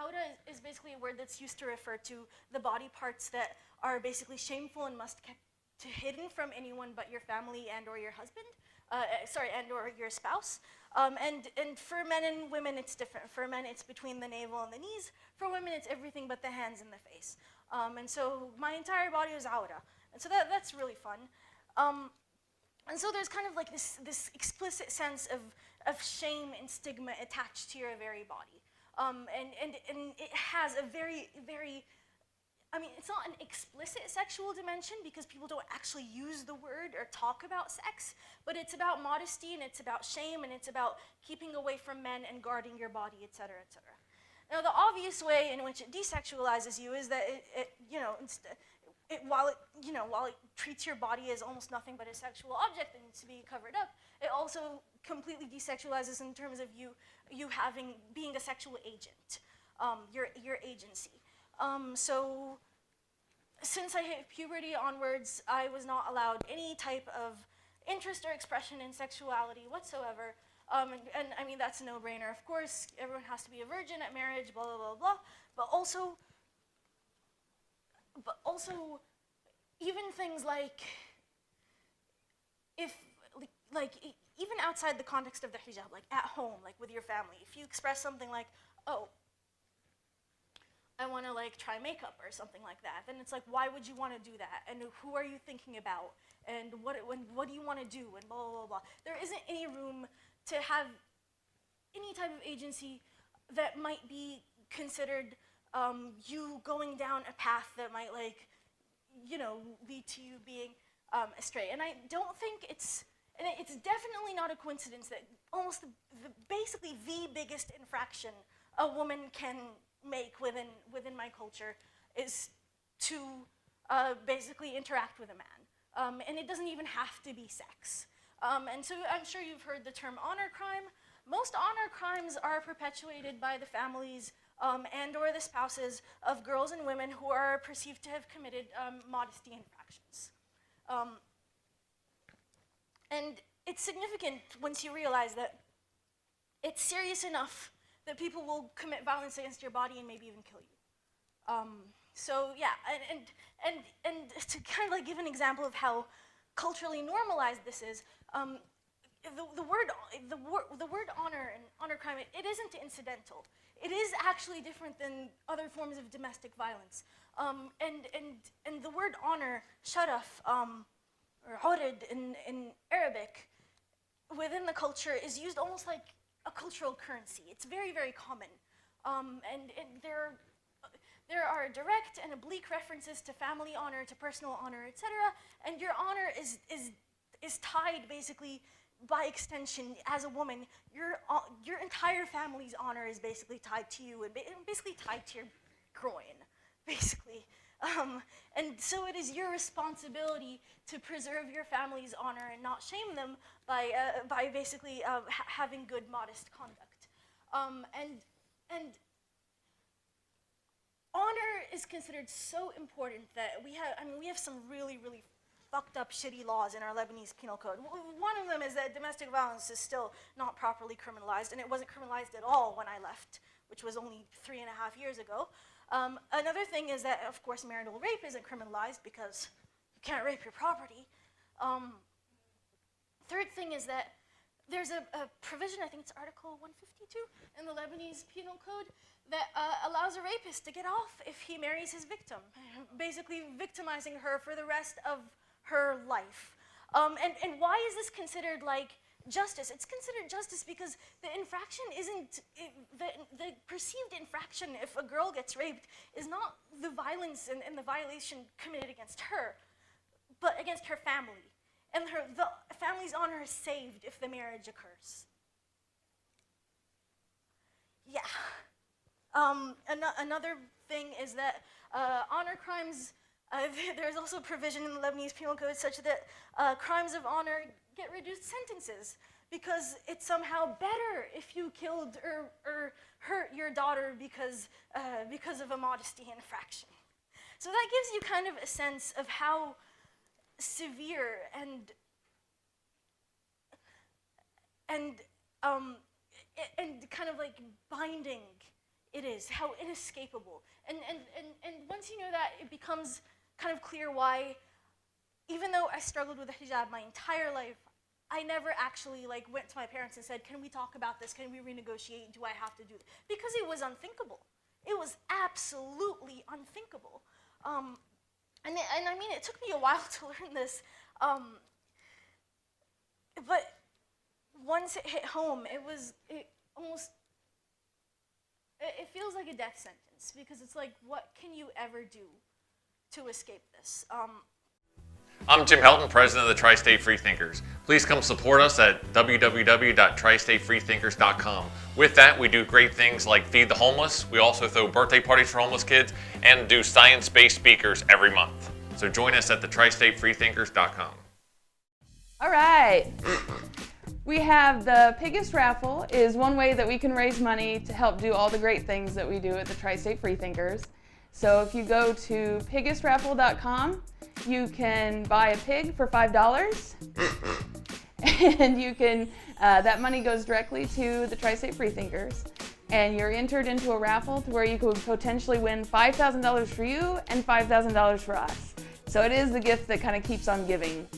B: awra is basically a word that's used to refer to the body parts that are basically shameful and must kept hidden from anyone but your family and or your husband, and or your spouse. And for men and women, it's different. For men, it's between the navel and the knees. For women, it's everything but the hands and the face. And so my entire body was awra. And so that's really fun. And so there's kind of like this explicit sense of shame and stigma attached to your very body. And it has a very, very, I mean, it's not an explicit sexual dimension because people don't actually use the word or talk about sex, but it's about modesty and it's about shame and it's about keeping away from men and guarding your body, et cetera, et cetera. Now, the obvious way in which it desexualizes you is that while it treats your body as almost nothing but a sexual object that needs to be covered up, it also completely desexualizes in terms of you being a sexual agent, your agency. So since I hit puberty onwards, I was not allowed any type of interest or expression in sexuality whatsoever. And I mean, that's a no-brainer. Of course, everyone has to be a virgin at marriage, blah, blah, blah, blah. But also even things like, even outside the context of the hijab, like at home, like with your family, if you express something like, oh, I want to try makeup or something like that, then it's like, why would you want to do that? And who are you thinking about? And what do you want to do? And blah, blah, blah, blah. There isn't any room to have any type of agency that might be considered you going down a path that might lead to you being astray. And I don't think it's definitely not a coincidence that almost basically the biggest infraction a woman can make within my culture is to basically interact with a man. And it doesn't even have to be sex. And so I'm sure you've heard the term honor crime. Most honor crimes are perpetuated by the families and or the spouses of girls and women who are perceived to have committed modesty infractions. And it's significant once you realize that it's serious enough that people will commit violence against your body and maybe even kill you. So yeah, and to kind of like give an example of how culturally normalized this is, the word honor and honor crime, it isn't incidental. It is actually different than other forms of domestic violence. And the word honor, sharaf, or urid in Arabic, within the culture is used almost like a cultural currency. It's very, very common. And there are direct and oblique references to family honor, to personal honor, etc. And your honor is tied basically by extension as a woman. Your entire family's honor is basically tied to you and basically tied to your groin, basically. And so it is your responsibility to preserve your family's honor and not shame them by basically having good, modest conduct. And honor is considered so important that we have some really, really fucked up, shitty laws in our Lebanese penal code. One of them is that domestic violence is still not properly criminalized, and it wasn't criminalized at all when I left, which was only 3.5 years ago. Another thing is that, of course, marital rape isn't criminalized because you can't rape your property. Third thing is that there's a provision, I think it's Article 152 in the Lebanese Penal Code, that allows a rapist to get off if he marries his victim, basically victimizing her for the rest of her life. And why is this considered like justice? It's considered justice because the infraction isn't, the perceived infraction if a girl gets raped is not the violence and the violation committed against her, but against her family. And the family's honor is saved if the marriage occurs. Yeah. Another thing is that honor crimes, there's also provision in the Lebanese Penal Code such that crimes of honor get reduced sentences because it's somehow better if you killed or hurt your daughter because of a modesty infraction. So that gives you kind of a sense of how severe and kind of like binding it is, how inescapable. And once you know that, it becomes kind of clear why, even though I struggled with the hijab my entire life, I never actually like went to my parents and said, can we talk about this? Can we renegotiate? Do I have to do this? Because it was unthinkable. It was absolutely unthinkable. And I mean, it took me a while to learn this, but once it hit home, it feels like a death sentence because it's like, what can you ever do to escape this?
D: I'm Jim Helton, president of the Tri-State Freethinkers. Please come support us at www.tristatefreethinkers.com. With that, we do great things like feed the homeless. We also throw birthday parties for homeless kids and do science-based speakers every month. So join us at the tristatefreethinkers.com.
C: All right. We have the Piggest Raffle is one way that we can raise money to help do all the great things that we do at the Tri-State Freethinkers. So if you go to piggestraffle.com, you can buy a pig for $5, and you can that money goes directly to the Tri-State Freethinkers, and you're entered into a raffle to where you could potentially win $5,000 for you and $5,000 for us. So it is the gift that kind of keeps on giving.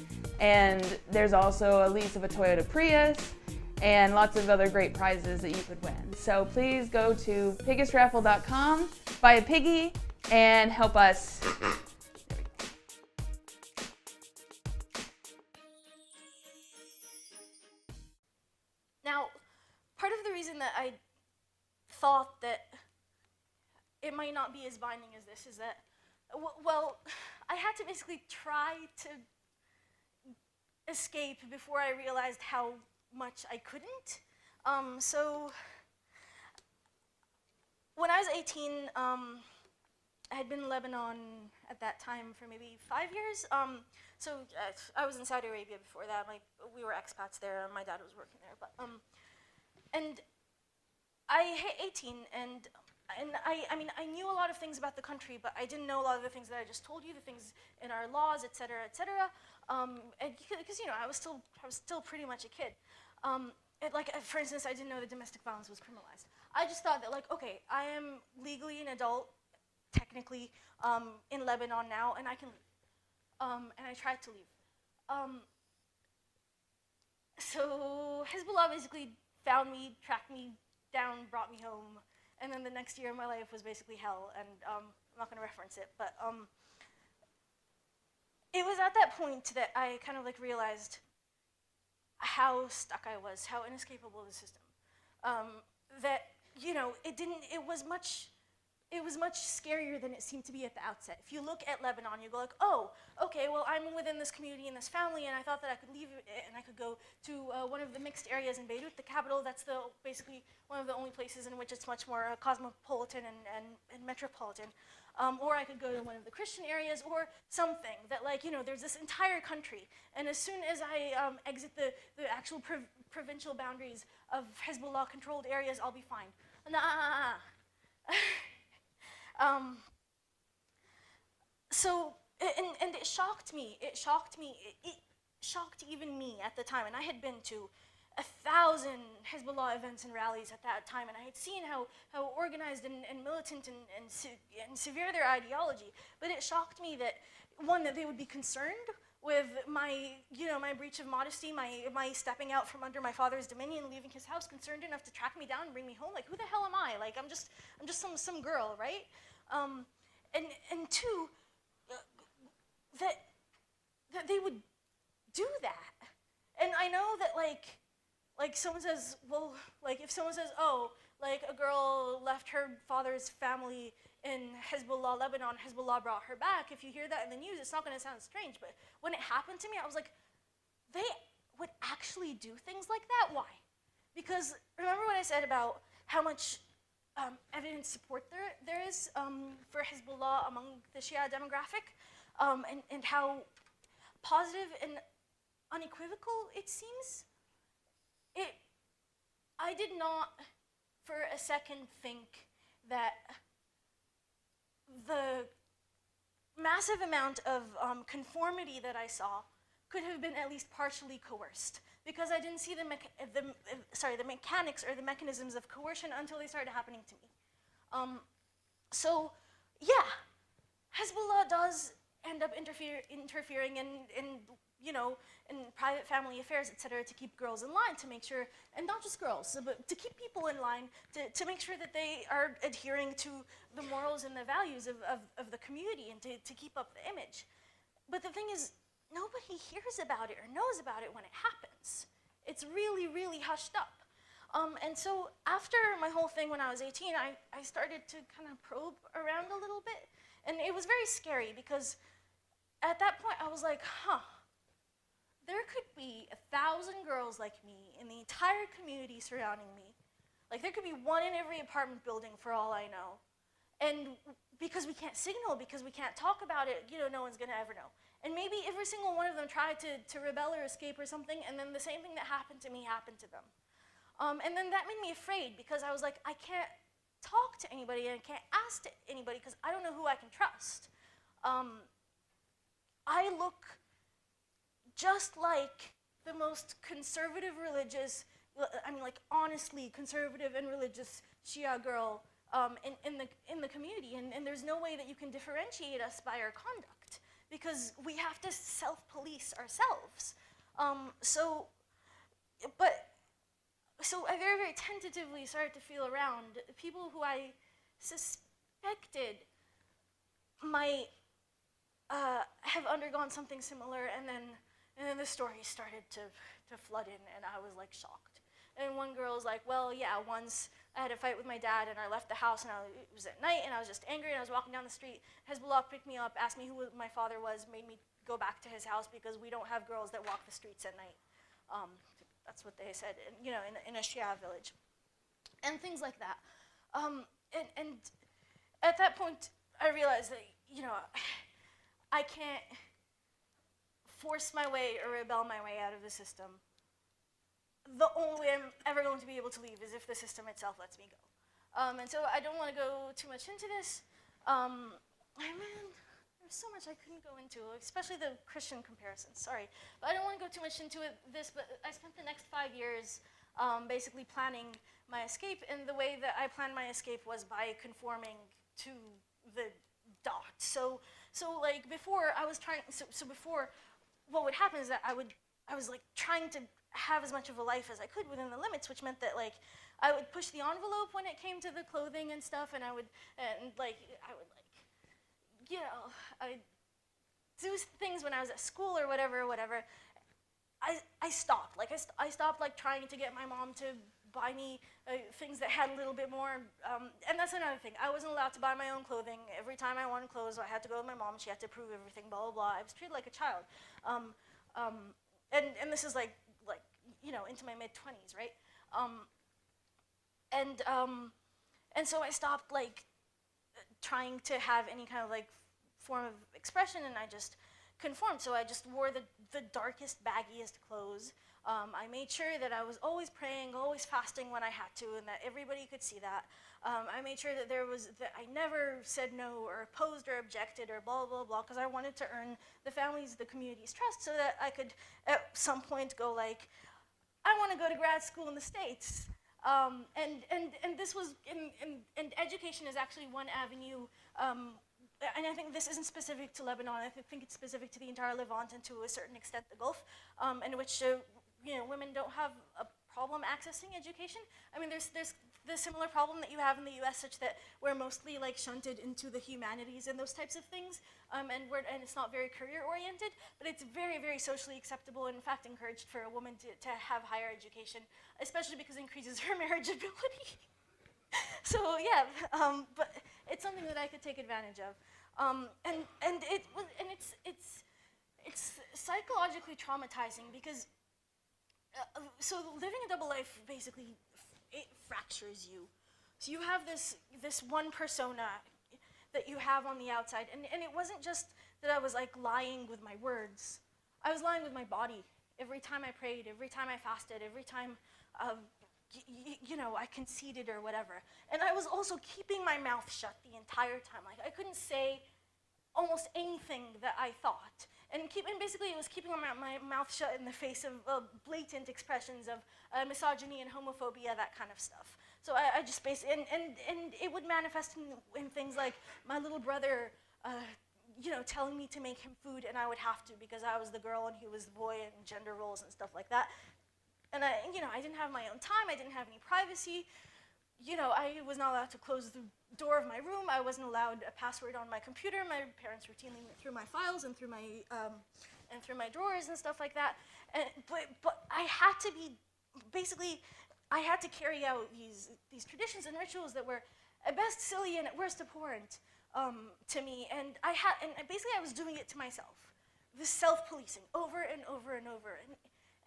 C: And there's also a lease of a Toyota Prius and lots of other great prizes that you could win. So please go to piggestraffle.com, buy a piggy, and help us.
B: Now, part of the reason that I thought that it might not be as binding as this is that, well, I had to basically try to escape before I realized how much I couldn't. So when I was 18, I had been in Lebanon at that time for maybe 5 years. I was in Saudi Arabia before that. We were expats there, and my dad was working there. And I hit 18, and I knew a lot of things about the country, but I didn't know a lot of the things that I just told you, the things in our laws, et cetera, et cetera. Because I was still pretty much a kid. For instance, I didn't know that domestic violence was criminalized. I just thought that, okay, I am legally an adult, technically, in Lebanon now, and I can leave. And I tried to leave. So Hezbollah basically found me, tracked me down, brought me home, and then the next year of my life was basically hell, and I'm not going to reference it, but it was at that point that I kind of realized how stuck I was, how inescapable the system. That it was much scarier than it seemed to be at the outset. If you look at Lebanon, you go oh, okay, well, I'm within this community and this family, and I thought that I could leave it and I could go to one of the mixed areas in Beirut, the capital. That's basically one of the only places in which it's much more cosmopolitan and metropolitan. Or I could go to one of the Christian areas, or something that there's this entire country, and as soon as I exit the actual provincial boundaries of Hezbollah-controlled areas, I'll be fine. Nah. And it shocked me. It shocked even me at the time. And I had been to 1,000 Hezbollah events and rallies at that time, and I had seen how organized and militant and severe their ideology. But it shocked me that, one, that they would be concerned with my breach of modesty, my stepping out from under my father's dominion, leaving his house, concerned enough to track me down and bring me home. Who the hell am I? I'm just some girl, right? And two, that they would do that. And I know that someone says, well, if someone says, oh, a girl left her father's family in Hezbollah, Lebanon, Hezbollah brought her back, if you hear that in the news, it's not going to sound strange. But when it happened to me, I was like, they would actually do things like that? Why? Because remember what I said about how much evidence support there is for Hezbollah among the Shia demographic, and how positive and unequivocal it seems? I did not for a second think that the massive amount of conformity that I saw could have been at least partially coerced, because I didn't see the mechanics or the mechanisms of coercion until they started happening to me. So yeah, Hezbollah does end up interfering in private family affairs, et cetera, to keep girls in line, to make sure, and not just girls, but to keep people in line, to make sure that they are adhering to the morals and the values of the community, and to keep up the image. But the thing is, nobody hears about it or knows about it when it happens. It's really, really hushed up. And so after my whole thing when I was 18, I started to kind of probe around a little bit. And it was very scary, because at that point I was like, there could be 1,000 girls like me in the entire community surrounding me. There could be one in every apartment building for all I know. And because we can't signal, because we can't talk about it, no one's gonna ever know. And maybe every single one of them tried to rebel or escape or something, and then the same thing that happened to me happened to them. And then that made me afraid, because I was like, I can't talk to anybody and I can't ask to anybody, because I don't know who I can trust. I look just like the most conservative religious, honestly conservative and religious Shia girl in the community, and there's no way that you can differentiate us by our conduct, because we have to self-police ourselves. So I very, very tentatively started to feel around people who I suspected might have undergone something similar, and then the stories started to flood in, and I was shocked. And one girl was like, well, yeah, once I had a fight with my dad, and I left the house, and it was at night, and I was just angry, and I was walking down the street. Hezbollah picked me up, asked me who my father was, made me go back to his house, because we don't have girls that walk the streets at night. That's what they said, in a Shia village. And things like that. and at that point, I realized that, you know, I can't force my way or rebel my way out of the system. The only way I'm ever going to be able to leave is if the system itself lets me go. And so I don't want to go too much into this. There's so much I couldn't go into, especially the Christian comparisons, sorry. But I don't want to go too much into this, but I spent the next 5 years basically planning my escape, and the way that I planned my escape was by conforming to the dot. So like before, I was trying, so before, what would happen is that I was like trying to have as much of a life as I could within the limits, which meant that like I would push the envelope when it came to the clothing and stuff, and I would you know, I do things when I was at school or whatever. I stopped. Like I stopped like trying to get my mom to buy me things that had a little bit more. And that's another thing. I wasn't allowed to buy my own clothing. Every time I wanted clothes, I had to go with my mom. She had to approve everything. Blah blah blah. I was treated like a child. And this is like you know, into my mid-20s, right? And so I stopped like trying to have any kind of like form of expression, and I just conformed. So I just wore the darkest, baggiest clothes. I made sure that I was always praying, always fasting when I had to, and that everybody could see that. I made sure that that I never said no or opposed or objected or blah, blah, blah, because I wanted to earn the family's, the community's trust so that I could at some point go like, I want to go to grad school in the States. And this was, and education is actually one avenue, and I think this isn't specific to Lebanon. I think it's specific to the entire Levant and to a certain extent the Gulf, in which you know, women don't have a problem accessing education. I mean, there's the similar problem that you have in the U.S., such that we're mostly like shunted into the humanities and those types of things, and it's not very career oriented, but it's very, very socially acceptable, and in fact encouraged for a woman to have higher education, especially because it increases her marriageability. So yeah, but it's something that I could take advantage of, and it's psychologically traumatizing because so living a double life basically it fractures you. So you have this one persona that you have on the outside, and it wasn't just that I was like lying with my words. I was lying with my body. Every time I prayed, every time I fasted, every time you know, I conceded or whatever. And I was also keeping my mouth shut the entire time. Like I couldn't say almost anything that I thought. And basically it was keeping my mouth shut in the face of blatant expressions of misogyny and homophobia, that kind of stuff. So I just basically, and it would manifest in things like my little brother, you know, telling me to make him food, and I would have to because I was the girl and he was the boy, and gender roles and stuff like that. And I didn't have my own time. I didn't have any privacy. You know, I was not allowed to close the door of my room. I wasn't allowed a password on my computer. My parents routinely went through my files and through my drawers and stuff like that. But I had to be, basically, I had to carry out these traditions and rituals that were at best silly and at worst abhorrent to me. And basically I was doing it to myself. This self-policing over and over and over.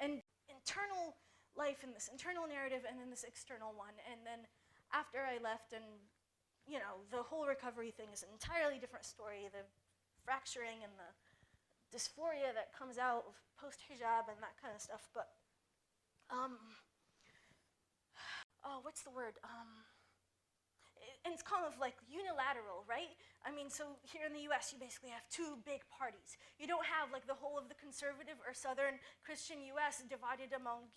B: And internal life and this internal narrative and then this external one. And then after I left, and you know, the whole recovery thing is an entirely different story, the fracturing and the dysphoria that comes out of post-hijab and that kind of stuff. But what's the word? And it's kind of like unilateral, right? I mean, so here in the US, you basically have two big parties. You don't have like the whole of the conservative or Southern Christian US divided among,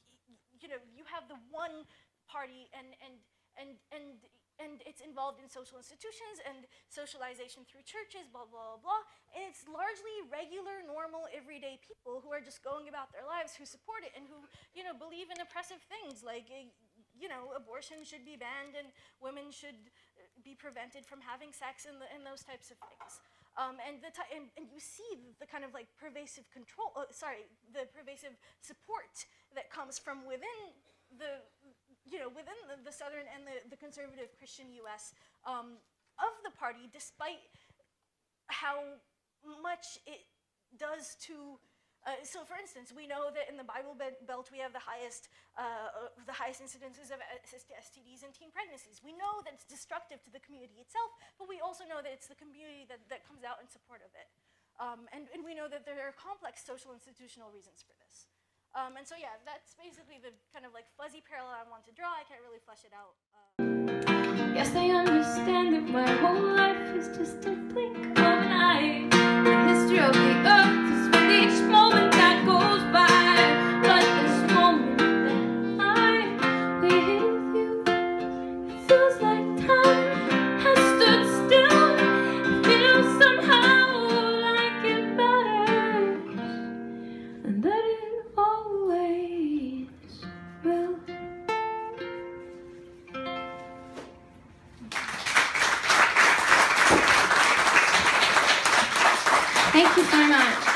B: you know, you have the one party and it's involved in social institutions and socialization through churches, blah, blah, blah. And it's largely regular, normal, everyday people who are just going about their lives, who support it and who, you know, believe in oppressive things like, you know, abortion should be banned and women should be prevented from having sex and those types of things. And you see the kind of like pervasive the pervasive support that comes from within the, you know, within the Southern and the conservative Christian US of the party, despite how much it does to So for instance, we know that in the Bible Belt we have the highest incidences of STDs and teen pregnancies. We know that it's destructive to the community itself, but we also know that it's the community that comes out in support of it. And we know that there are complex social institutional reasons for this. And so yeah, that's basically the kind of like fuzzy parallel I want to draw. I can't really flesh it out.
E: Yes, I understand that my whole life is just a blink of an eye. The history of the earth is with each moment that goes by. But this moment that I'm with you, it feels like time has stood still. It feels somehow like it matters, and that it always will. Thank you so much.